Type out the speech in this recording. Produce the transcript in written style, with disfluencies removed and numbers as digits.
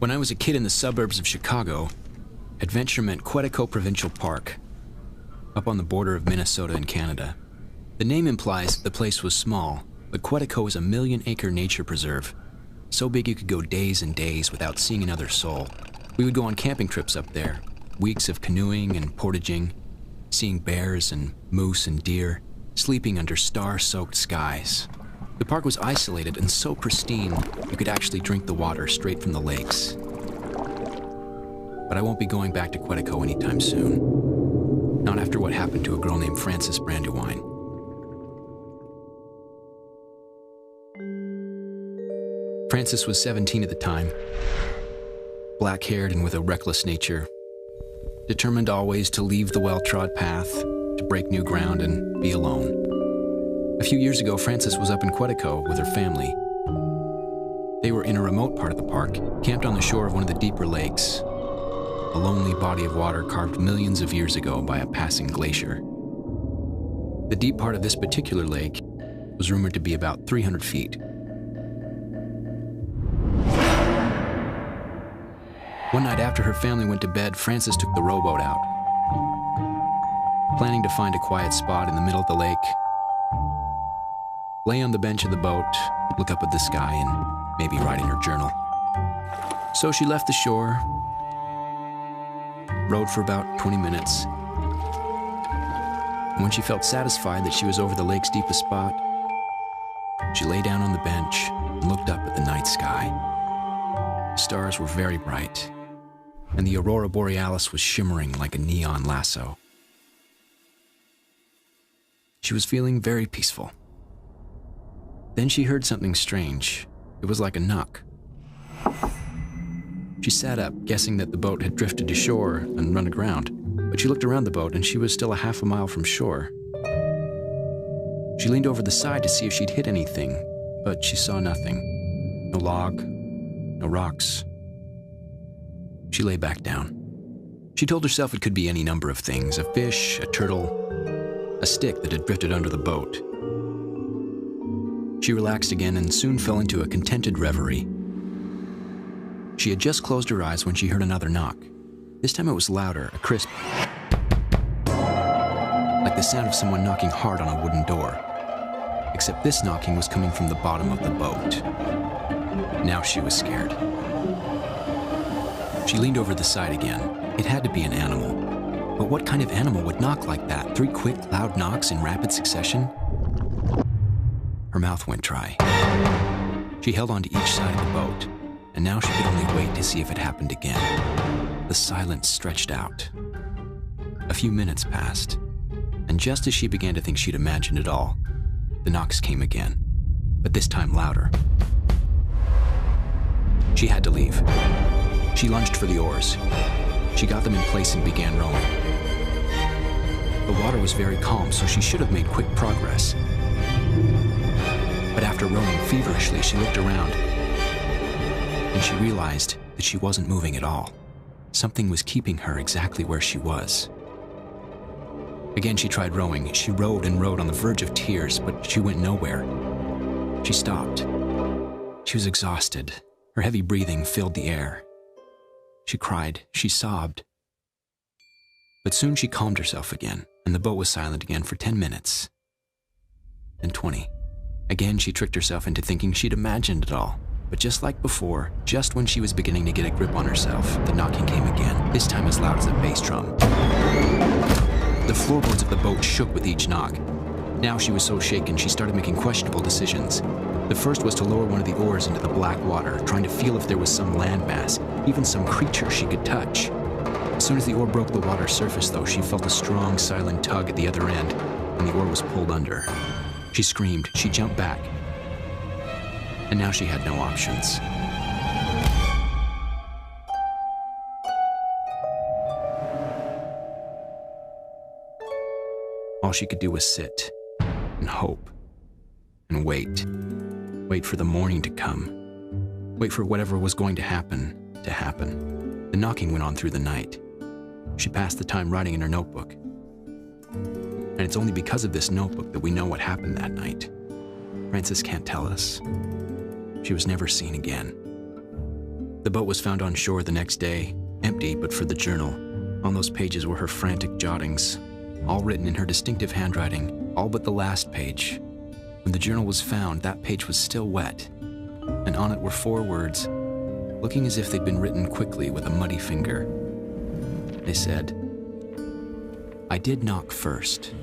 When I was a kid in the suburbs of Chicago, adventure meant Quetico Provincial Park, up on the border of Minnesota and Canada. The name implies the place was small, but Quetico is a 1,000,000-acre nature preserve, so big you could go days and days without seeing another soul. We would go on camping trips up there, weeks of canoeing and portaging, seeing bears and moose and deer, sleeping under star-soaked skies. The park was isolated and so pristine, you could actually drink the water straight from the lakes. But I won't be going back to Quetico anytime soon. Not after what happened to a girl named Frances Brandywine. Frances was 17 at the time, black-haired and with a reckless nature, determined always to leave the well-trod path, to break new ground and be alone. A few years ago, Frances was up in Quetico with her family. They were in a remote part of the park, camped on the shore of one of the deeper lakes, a lonely body of water carved millions of years ago by a passing glacier. The deep part of this particular lake was rumored to be about 300 feet. One night after her family went to bed, Frances took the rowboat out, planning to find a quiet spot in the middle of the lake, lay on the bench of the boat, look up at the sky, and maybe write in her journal. So she left the shore, rowed for about 20 minutes, and when she felt satisfied that she was over the lake's deepest spot, she lay down on the bench and looked up at the night sky. The stars were very bright, and the aurora borealis was shimmering like a neon lasso. She was feeling very peaceful. Then she heard something strange. It was like a knock. She sat up, guessing that the boat had drifted to shore and run aground, but she looked around the boat and she was still a half a mile from shore. She leaned over the side to see if she'd hit anything, but she saw nothing. No log, no rocks. She lay back down. She told herself it could be any number of things, a fish, a turtle, a stick that had drifted under the boat. She relaxed again and soon fell into a contented reverie. She had just closed her eyes when she heard another knock. This time it was louder, a crisp, like the sound of someone knocking hard on a wooden door. Except this knocking was coming from the bottom of the boat. Now she was scared. She leaned over the side again. It had to be an animal. But what kind of animal would knock like that? 3 quick, loud knocks in rapid succession? Her mouth went dry. She held on to each side of the boat, and now she could only wait to see if it happened again. The silence stretched out. A few minutes passed, and just as she began to think she'd imagined it all, the knocks came again, but this time louder. She had to leave. She lunged for the oars. She got them in place and began rowing. The water was very calm, so she should have made quick progress. But after rowing feverishly, she looked around, and she realized that she wasn't moving at all. Something was keeping her exactly where she was. Again, she tried rowing. She rowed and rowed on the verge of tears, but she went nowhere. She stopped. She was exhausted. Her heavy breathing filled the air. She cried. She sobbed. But soon she calmed herself again, and the boat was silent again for 10 minutes. Then 20. Again, she tricked herself into thinking she'd imagined it all. But just like before, just when she was beginning to get a grip on herself, the knocking came again, this time as loud as a bass drum. The floorboards of the boat shook with each knock. Now she was so shaken, she started making questionable decisions. The first was to lower one of the oars into the black water, trying to feel if there was some landmass, even some creature she could touch. As soon as the oar broke the water surface, though, she felt a strong, silent tug at the other end, and the oar was pulled under. She screamed, she jumped back, and now she had no options. All she could do was sit and hope and wait. Wait for the morning to come. Wait for whatever was going to happen. The knocking went on through the night. She passed the time writing in her notebook. And it's only because of this notebook that we know what happened that night. Frances can't tell us. She was never seen again. The boat was found on shore the next day, empty but for the journal. On those pages were her frantic jottings, all written in her distinctive handwriting, all but the last page. When the journal was found, that page was still wet, and on it were 4 words, looking as if they'd been written quickly with a muddy finger. They said, "I did knock first,